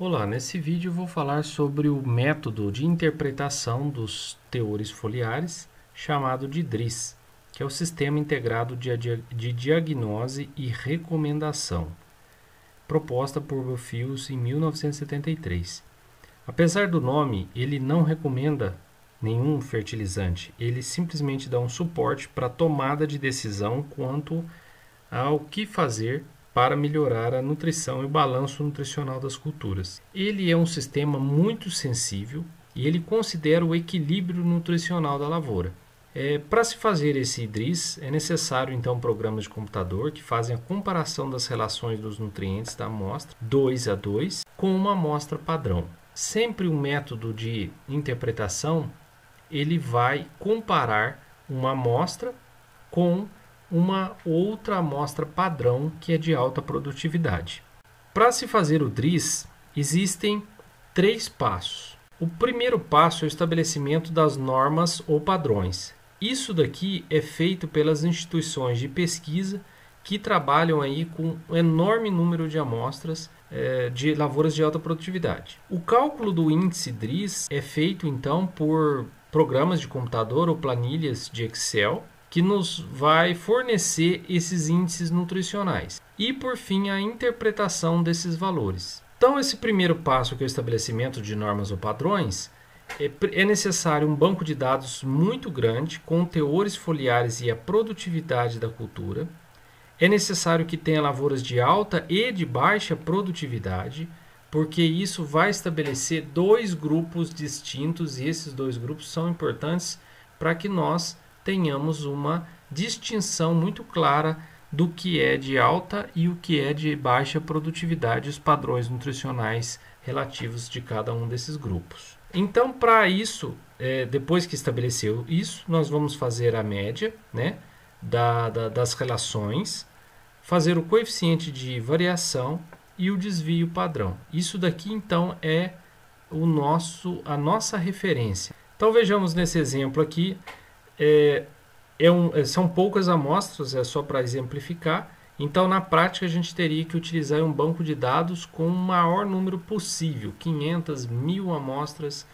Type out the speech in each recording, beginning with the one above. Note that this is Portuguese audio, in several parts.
Olá, nesse vídeo eu vou falar sobre o método de interpretação dos teores foliares, chamado de DRIS, que é o Sistema Integrado de Diagnose e Recomendação, proposta por Biofios em 1973. Apesar do nome, ele não recomenda nenhum fertilizante, ele simplesmente dá um suporte para a tomada de decisão quanto ao que fazer para melhorar a nutrição e o balanço nutricional das culturas. Ele é um sistema muito sensível e ele considera o equilíbrio nutricional da lavoura. Para se fazer esse DRIS, é necessário então programas de computador que fazem a comparação das relações dos nutrientes da amostra 2 a 2 com uma amostra padrão. Sempre o método de interpretação ele vai comparar uma amostra com uma outra amostra padrão que é de alta produtividade. Para se fazer o DRIS, existem 3 passos. O primeiro passo é o estabelecimento das normas ou padrões. Isso daqui é feito pelas instituições de pesquisa que trabalham aí com um enorme número de amostras de lavouras de alta produtividade. O cálculo do índice DRIS é feito então por programas de computador ou planilhas de Excel, que nos vai fornecer esses índices nutricionais. E, por fim, a interpretação desses valores. Então, esse primeiro passo, que é o estabelecimento de normas ou padrões, é necessário um banco de dados muito grande, com teores foliares e a produtividade da cultura. É necessário que tenha lavouras de alta e de baixa produtividade, porque isso vai estabelecer 2 grupos distintos, e esses 2 grupos são importantes para que nós tenhamos uma distinção muito clara do que é de alta e o que é de baixa produtividade, os padrões nutricionais relativos de cada um desses grupos. Então, para isso, depois que estabeleceu isso, nós vamos fazer a média, né, das relações, fazer o coeficiente de variação e o desvio padrão. Isso daqui, então, é a nossa referência. Então, vejamos nesse exemplo aqui. São poucas amostras, é só para exemplificar. Então, na prática, a gente teria que utilizar um banco de dados com o maior número possível, 500, 1000 amostras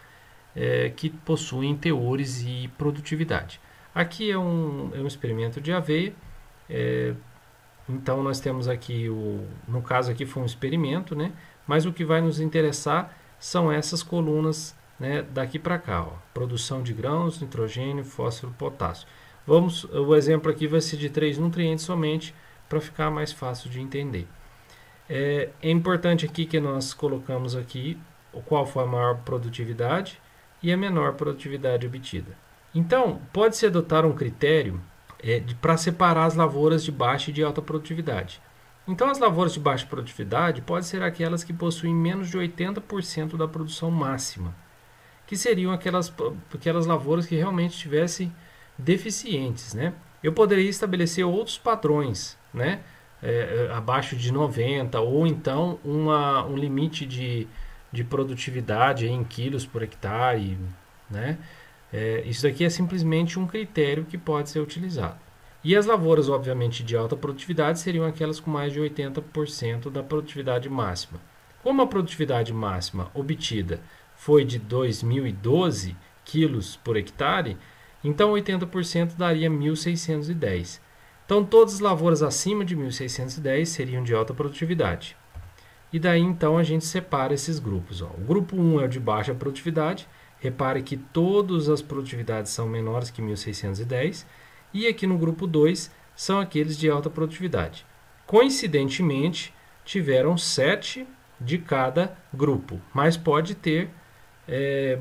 que possuem teores e produtividade. Aqui é um experimento de aveia. Então, nós temos aqui, no caso aqui foi um experimento, né? Mas o que vai nos interessar são essas colunas, né, daqui para cá, ó, produção de grãos, nitrogênio, fósforo, potássio. O exemplo aqui vai ser de 3 nutrientes somente, para ficar mais fácil de entender. É importante aqui que nós colocamos aqui qual foi a maior produtividade e a menor produtividade obtida. Então, pode-se adotar um critério para separar as lavouras de baixa e de alta produtividade. Então, as lavouras de baixa produtividade podem ser aquelas que possuem menos de 80% da produção máxima, que seriam aquelas lavouras que realmente tivessem deficientes, né? Eu poderia estabelecer outros padrões, né? Abaixo de 90, ou então um limite de produtividade em quilos por hectare, né? Isso daqui é simplesmente um critério que pode ser utilizado. E as lavouras, obviamente, de alta produtividade seriam aquelas com mais de 80% da produtividade máxima. Como a produtividade máxima obtida foi de 2.012 quilos por hectare, então 80% daria 1.610. Então, todas as lavouras acima de 1.610 seriam de alta produtividade. E daí, então, a gente separa esses grupos. Ó. O grupo 1 é o de baixa produtividade. Repare que todas as produtividades são menores que 1.610. E aqui no grupo 2 são aqueles de alta produtividade. Coincidentemente, tiveram 7 de cada grupo, mas pode ter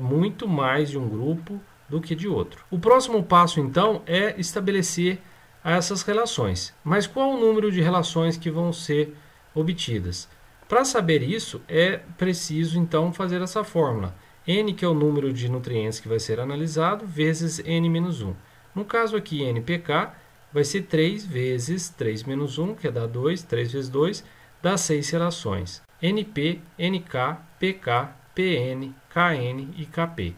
muito mais de um grupo do que de outro. O próximo passo, então, é estabelecer essas relações. Mas qual o número de relações que vão ser obtidas? Para saber isso, é preciso, então, fazer essa fórmula. N, que é o número de nutrientes que vai ser analisado, vezes N-1. No caso aqui, NPK, vai ser 3 vezes 3 menos 1, que é dar 2, 3 vezes 2, dá 6 relações. NP, NK, PK, PN, KN e KP.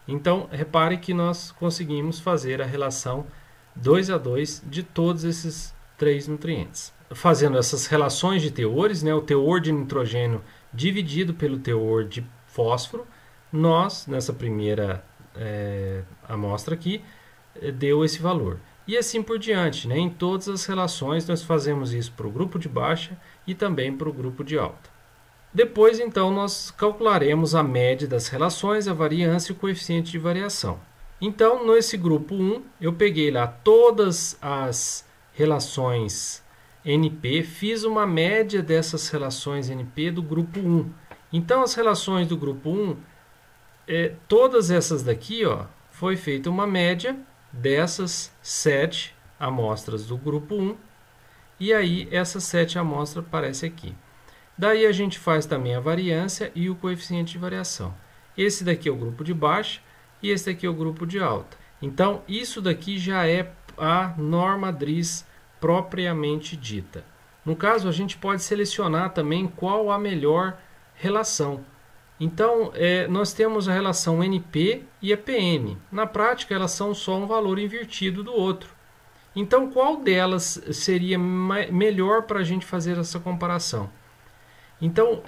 Então, repare que nós conseguimos fazer a relação 2 a 2 de todos esses 3 nutrientes. Fazendo essas relações de teores, né, o teor de nitrogênio dividido pelo teor de fósforo, nós, nessa primeira amostra aqui, deu esse valor. E assim por diante, né? Em todas as relações nós fazemos isso para o grupo de baixa e também para o grupo de alta. Depois, então, nós calcularemos a média das relações, a variância e o coeficiente de variação. Então, nesse grupo 1, eu peguei lá todas as relações NP, fiz uma média dessas relações NP do grupo 1. Então, as relações do grupo 1, todas essas daqui, ó, foi feita uma média dessas 7 amostras do grupo 1, e aí essas 7 amostras aparecem aqui. Daí a gente faz também a variância e o coeficiente de variação. Esse daqui é o grupo de baixa e esse daqui é o grupo de alta. Então, isso daqui já é a norma DRIS propriamente dita. No caso, a gente pode selecionar também qual a melhor relação. Então, nós temos a relação NP e a PN. Na prática, elas são só um valor invertido do outro. Então, qual delas seria melhor para a gente fazer essa comparação? Então,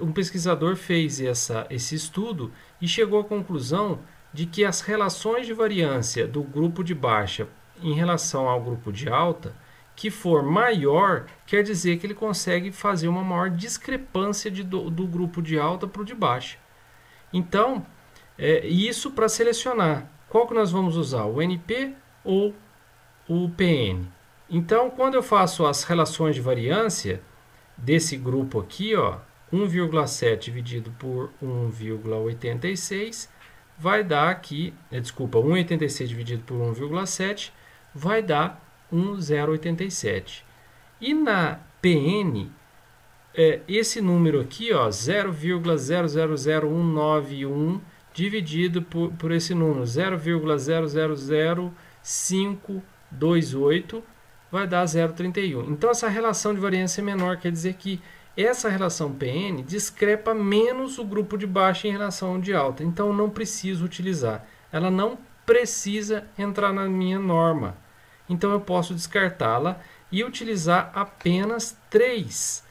um pesquisador fez esse estudo e chegou à conclusão de que as relações de variância do grupo de baixa em relação ao grupo de alta, que for maior, quer dizer que ele consegue fazer uma maior discrepância do grupo de alta para o de baixa. Então, isso para selecionar. Qual que nós vamos usar? O NP ou o PN? Então, quando eu faço as relações de variância desse grupo aqui, ó, 1,7 dividido por 1,86 vai dar aqui, 1,86 dividido por 1,7 vai dar 1,087. E na PN, esse número aqui, ó, 0,000191 dividido por esse número 0,000528 vai dar 0,31. Então essa relação de variância é menor, quer dizer que essa relação PN discrepa menos o grupo de baixa em relação ao de alta. Então eu não preciso utilizar. Ela não precisa entrar na minha norma. Então eu posso descartá-la e utilizar apenas 3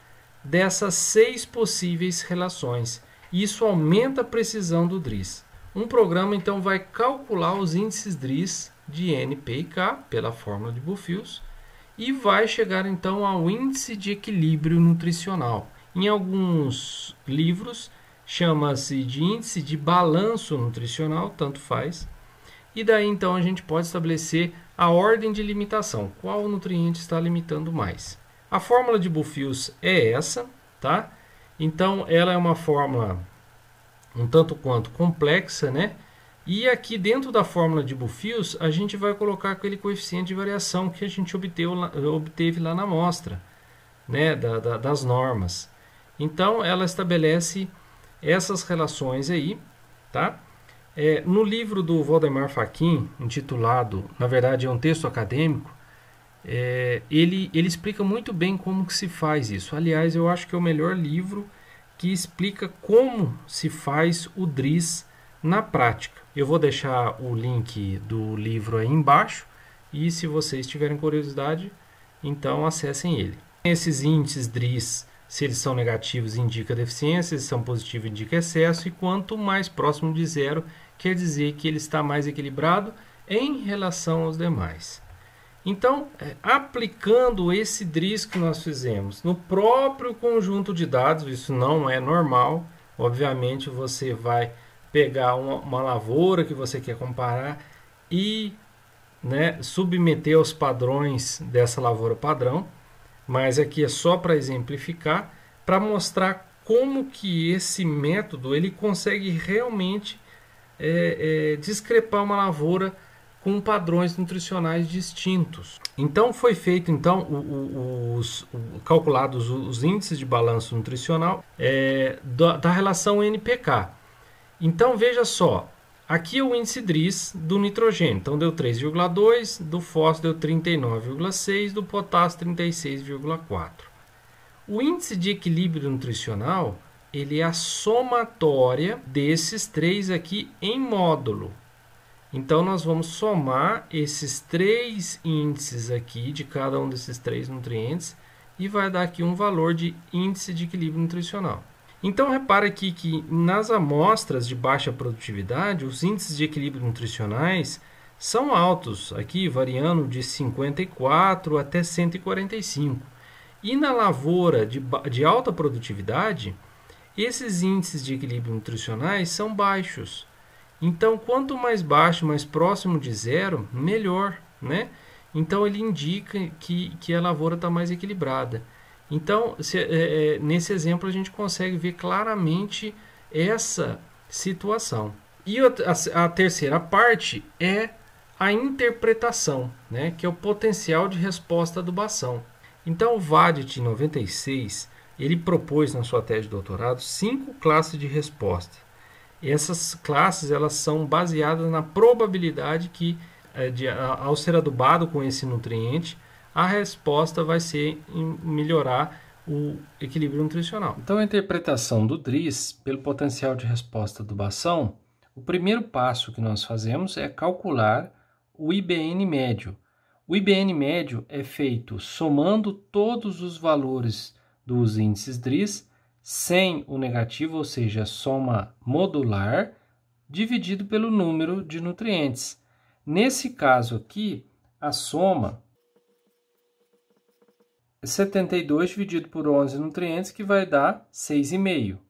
dessas 6 possíveis relações. Isso aumenta a precisão do DRIS. Um programa então vai calcular os índices DRIS de N, P e K pela fórmula de Bufius e vai chegar então ao índice de equilíbrio nutricional. Em alguns livros chama-se de índice de balanço nutricional, tanto faz. E daí então a gente pode estabelecer a ordem de limitação, qual nutriente está limitando mais. A fórmula de Bufius é essa, tá? Então ela é uma fórmula um tanto quanto complexa, né? E aqui dentro da fórmula de Bufius a gente vai colocar aquele coeficiente de variação que a gente obteve lá na amostra, né? Das normas. Então ela estabelece essas relações aí, tá? No livro do Waldemar Fachin, intitulado, na verdade é um texto acadêmico, ele explica muito bem como que se faz isso. Aliás, eu acho que é o melhor livro que explica como se faz o DRIS na prática. Eu vou deixar o link do livro aí embaixo e se vocês tiverem curiosidade, então acessem ele. Esses índices DRIS, se eles são negativos, indica deficiência, se eles são positivos, indica excesso, e quanto mais próximo de zero, quer dizer que ele está mais equilibrado em relação aos demais. Então, aplicando esse DRIS que nós fizemos no próprio conjunto de dados, isso não é normal, obviamente você vai pegar uma lavoura que você quer comparar e, né, submeter aos padrões dessa lavoura padrão, mas aqui é só para exemplificar, para mostrar como que esse método ele consegue realmente discrepar uma lavoura com padrões nutricionais distintos. Então foi feito calculados os índices de balanço nutricional da relação NPK. Então veja só, aqui é o índice DRIS do nitrogênio, então deu 3,2, do fósforo deu 39,6, do potássio 36,4. O índice de equilíbrio nutricional ele é a somatória desses três aqui em módulo. Então nós vamos somar esses 3 índices aqui de cada um desses 3 nutrientes e vai dar aqui um valor de índice de equilíbrio nutricional. Então, repara aqui que nas amostras de baixa produtividade, os índices de equilíbrio nutricionais são altos, aqui variando de 54 até 145. E na lavoura de alta produtividade, esses índices de equilíbrio nutricionais são baixos. Então, quanto mais baixo, mais próximo de zero, melhor, né? Então, ele indica que a lavoura está mais equilibrada. Então, nesse exemplo, a gente consegue ver claramente essa situação. E a terceira parte é a interpretação, né? Que é o potencial de resposta à adubação. Então, o Vadit, em 96, ele propôs na sua tese de doutorado 5 classes de resposta. Essas classes elas são baseadas na probabilidade que, ao ser adubado com esse nutriente, a resposta vai ser em melhorar o equilíbrio nutricional. Então, a interpretação do DRIS pelo potencial de resposta à adubação, o primeiro passo que nós fazemos é calcular o IBN médio. O IBN médio é feito somando todos os valores dos índices DRIS sem o negativo, ou seja, soma modular, dividido pelo número de nutrientes. Nesse caso aqui, a soma é 72 dividido por 11 nutrientes, que vai dar 6,5.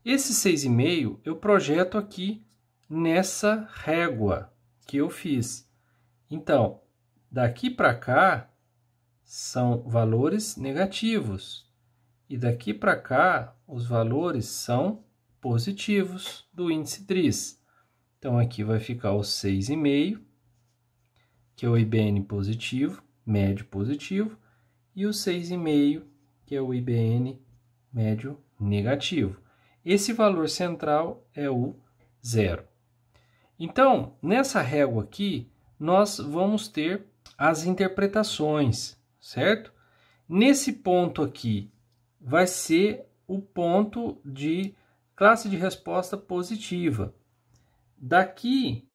Esse 6,5 eu projeto aqui nessa régua que eu fiz. Então, daqui para cá são valores negativos. E daqui para cá, os valores são positivos do índice DRIS. Então, aqui vai ficar o 6,5, que é o IBN positivo, médio positivo, e o 6,5, que é o IBN médio negativo. Esse valor central é o 0. Então, nessa régua aqui, nós vamos ter as interpretações, certo? Nesse ponto aqui, vai ser o ponto de classe de resposta positiva. Daqui,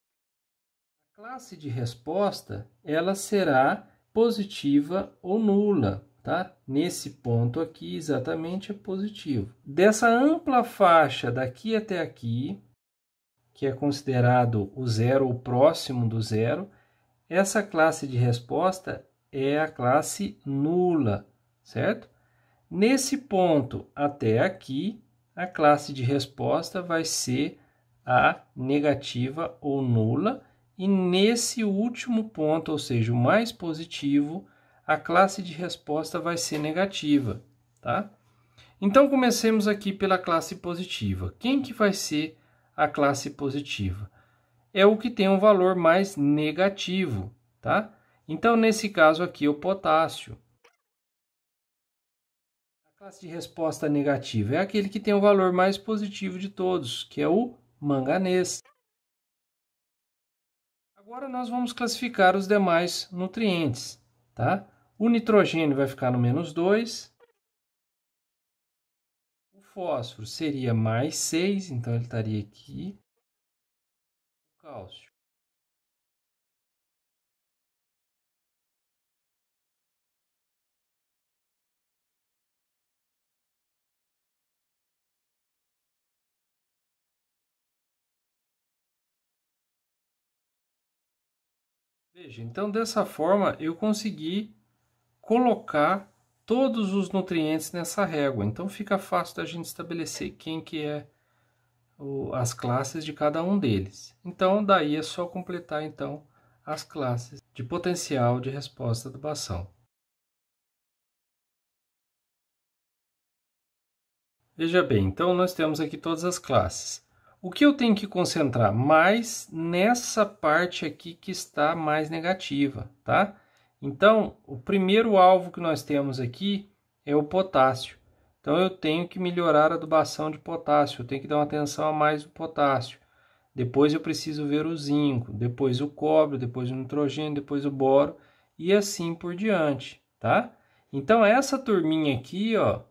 a classe de resposta, ela será positiva ou nula, tá? Nesse ponto aqui, exatamente, é positivo. Dessa ampla faixa daqui até aqui, que é considerado o zero ou próximo do zero, essa classe de resposta é a classe nula, certo? Nesse ponto até aqui, a classe de resposta vai ser a negativa ou nula, e nesse último ponto, ou seja, o mais positivo, a classe de resposta vai ser negativa, tá? Então, comecemos aqui pela classe positiva. Quem que vai ser a classe positiva? É o que tem um valor mais negativo, tá? Então, nesse caso aqui, o potássio. A classe de resposta negativa é aquele que tem o valor mais positivo de todos, que é o manganês. Agora nós vamos classificar os demais nutrientes, tá? O nitrogênio vai ficar no -2. O fósforo seria mais 6, então ele estaria aqui. O cálcio. Veja, então dessa forma eu consegui colocar todos os nutrientes nessa régua. Então fica fácil da gente estabelecer quem que é as classes de cada um deles. Então daí é só completar então as classes de potencial de resposta à adubação. Veja bem, então nós temos aqui todas as classes. O que eu tenho que concentrar mais nessa parte aqui que está mais negativa, tá? Então, o primeiro alvo que nós temos aqui é o potássio. Então, eu tenho que melhorar a adubação de potássio, eu tenho que dar uma atenção a mais no potássio. Depois eu preciso ver o zinco, depois o cobre, depois o nitrogênio, depois o boro e assim por diante, tá? Então, essa turminha aqui, ó,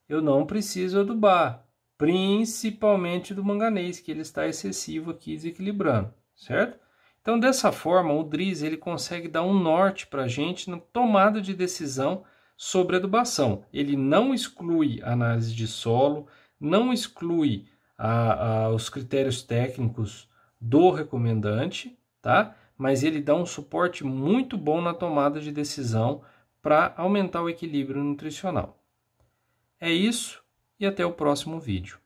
eu não preciso adubar, principalmente do manganês, que ele está excessivo aqui, desequilibrando, certo? Então, dessa forma, o DRIS ele consegue dar um norte para a gente na tomada de decisão sobre adubação. Ele não exclui análise de solo, não exclui os critérios técnicos do recomendante, tá? Mas ele dá um suporte muito bom na tomada de decisão para aumentar o equilíbrio nutricional. É isso e até o próximo vídeo.